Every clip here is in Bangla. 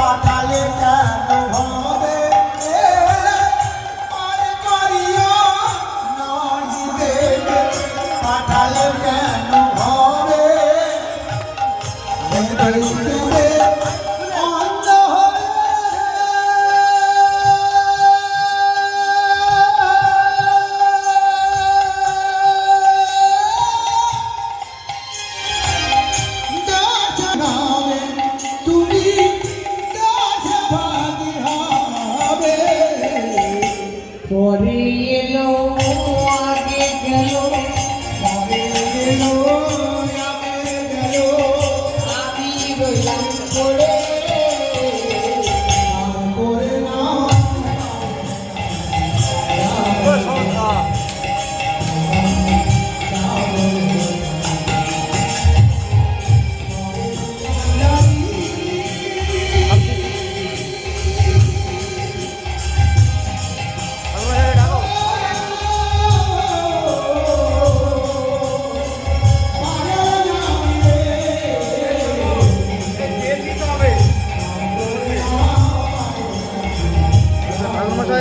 পাঠালে কেন হবে আর করিও নহিবে পাঠালে কেন হবে অন্ধ হয়ে তুমি ভাগি হবে পরে এলো আগে গেল পরে এলো আগে গেল আমি রইলাম পড়ে আর করে না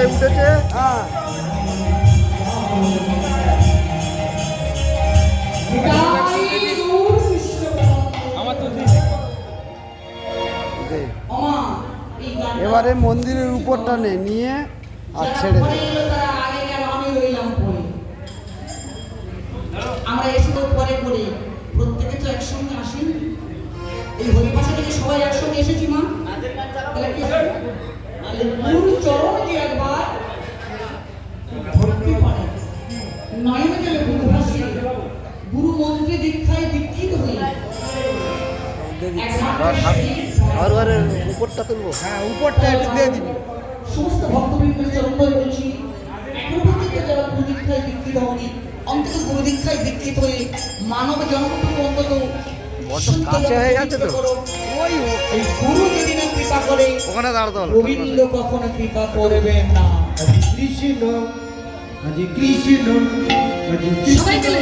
উঠেছে। হ্যাঁ এবারে মন্দিরের উপরটা নিয়ে আর ছেড়ে দেবে। আমরা এসে পরে পরে প্রত্যেকে তো একসঙ্গে আসি এই হরিপাশা থেকে সবাই একসঙ্গে এসেছি মা গুরু চরণে একবার ভক্তি পারে নয়নে গেলে গুরু ভাসি গুরু মন্ত্রে দীক্ষায় দীক্ষিত হই ঘর ঘরের উপরটা তুলবো। হ্যাঁ উপরটা একটু দিয়ে দিবি। সমস্ত ভক্তবৃন্দের চরণ ধরে বলছি এখনো পর্যন্ত যারা গুরু দীক্ষায় দীক্ষিত হয়নি অন্তত গুরু দীক্ষায় দীক্ষিত হয়ে মানব জন্মটুকু অন্তত কাছে হয়ে যাচ্ছে তো ওই এই গুরু যদি না কৃপা করে ওখানে দাঁড়াতে হলো। গোবিন্দ কখনো কৃপা করবে না। কৃষ্ণ হরি কৃষ্ণ হরি সবাই কৃষ্ণ গেলে